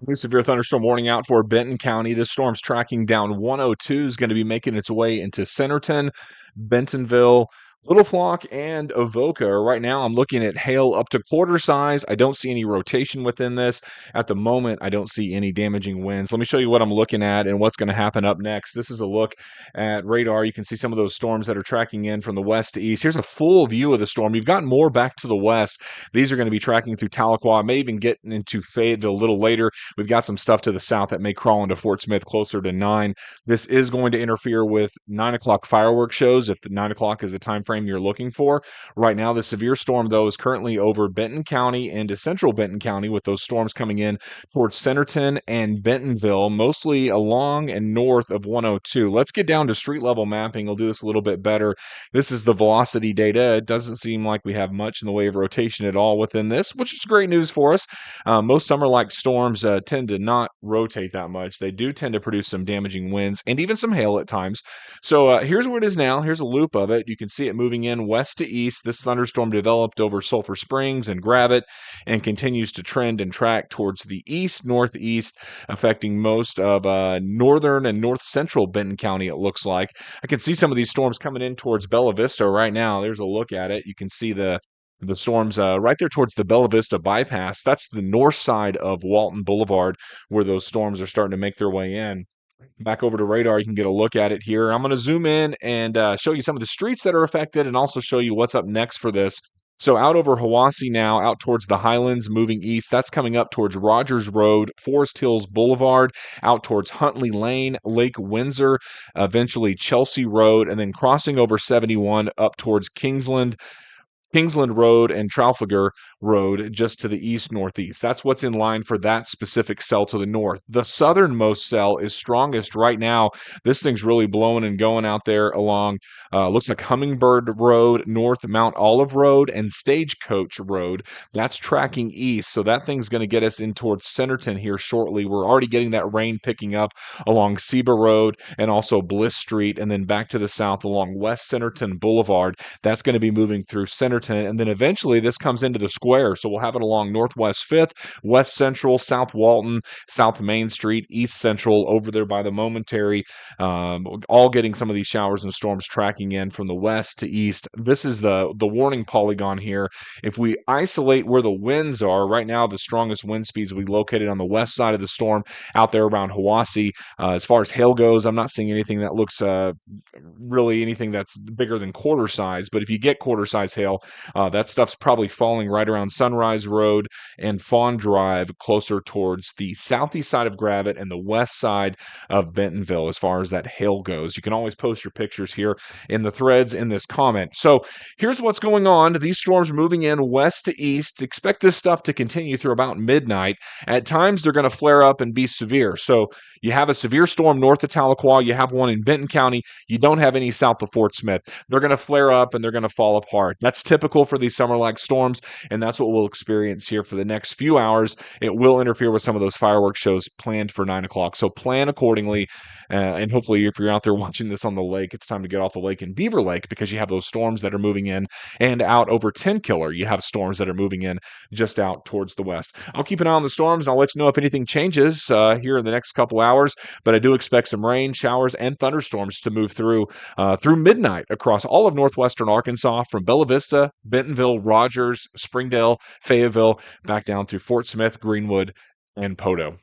New severe thunderstorm warning out for Benton County. This storm's tracking down 102, is going to be making its way into Centerton, Bentonville, Little Flock, and Avoca. Right now, I'm looking at hail up to quarter size. I don't see any rotation within this. At the moment, I don't see any damaging winds. Let me show you what I'm looking at and what's going to happen up next. This is a look at radar. You can see some of those storms that are tracking in from the west to east. Here's a full view of the storm. You've got more back to the west. These are going to be tracking through Tahlequah. I may even get into Fayetteville a little later. We've got some stuff to the south that may crawl into Fort Smith closer to 9. This is going to interfere with 9 o'clock fireworks shows if the 9 o'clock is the time frame you're looking for. Right now, the severe storm, though, is currently over Benton County into central Benton County, with those storms coming in towards Centerton and Bentonville, mostly along and north of 102. Let's get down to street level mapping. We'll do this a little bit better. This is the velocity data. It doesn't seem like we have much in the way of rotation at all within this, which is great news for us. Most summer-like storms tend to not rotate that much. They do tend to produce some damaging winds and even some hail at times. So here's where it is now. Here's a loop of it. You can see it moving in west to east. This thunderstorm developed over Sulphur Springs and Gravette and continues to trend and track towards the east, northeast, affecting most of northern and north central Benton County, it looks like. I can see some of these storms coming in towards Bella Vista right now. There's a look at it. You can see the storms right there towards the Bella Vista bypass. That's the north side of Walton Boulevard where those storms are starting to make their way in. Back over to radar, you can get a look at it here. I'm going to zoom in and show you some of the streets that are affected and also show you what's up next for this. So out over Hiwassee now, out towards the Highlands, moving east. That's coming up towards Rogers Road, Forest Hills Boulevard, out towards Huntley Lane, Lake Windsor, eventually Chelsea Road, and then crossing over 71 up towards Kingsland Road and Trafalgar Road just to the east-northeast. That's what's in line for that specific cell to the north. The southernmost cell is strongest right now. This thing's really blowing and going out there along, looks like Hummingbird Road, North Mount Olive Road, and Stagecoach Road. That's tracking east, so that thing's going to get us in towards Centerton here shortly. We're already getting that rain picking up along Seba Road and also Bliss Street, and then back to the south along West Centerton Boulevard. That's going to be moving through Centerton, and then eventually this comes into the square. So we'll have it along Northwest 5th, West Central, South Walton, South Main Street, East Central, over there by the Momentary, all getting some of these showers and storms tracking in from the west to east. This is the warning polygon here. If we isolate where the winds are, right now the strongest wind speeds will be located on the west side of the storm, out there around Hiwassee. As far as hail goes, I'm not seeing anything that looks really anything that's bigger than quarter size, but if you get quarter size hail, that stuff's probably falling right around Sunrise Road and Fawn Drive, closer towards the southeast side of Gravette and the west side of Bentonville as far as that hail goes. You can always post your pictures here in the threads in this comment. So here's what's going on. These storms are moving in west to east. Expect this stuff to continue through about midnight. At times, they're going to flare up and be severe. So you have a severe storm north of Tahlequah. You have one in Benton County. You don't have any south of Fort Smith. They're going to flare up and they're going to fall apart. That's typical for these summer-like storms, and that's what we'll experience here for the next few hours. It will interfere with some of those fireworks shows planned for 9 o'clock, so plan accordingly. And hopefully, if you're out there watching this on the lake, it's time to get off the lake in Beaver Lake, because you have those storms that are moving in, and out over Tenkiller, you have storms that are moving in just out towards the west. I'll keep an eye on the storms, and I'll let you know if anything changes here in the next couple hours, but I do expect some rain, showers, and thunderstorms to move through midnight across all of northwestern Arkansas, from Bella Vista, Bentonville, Rogers, Springdale, Fayetteville, back down through Fort Smith, Greenwood, and Poteau.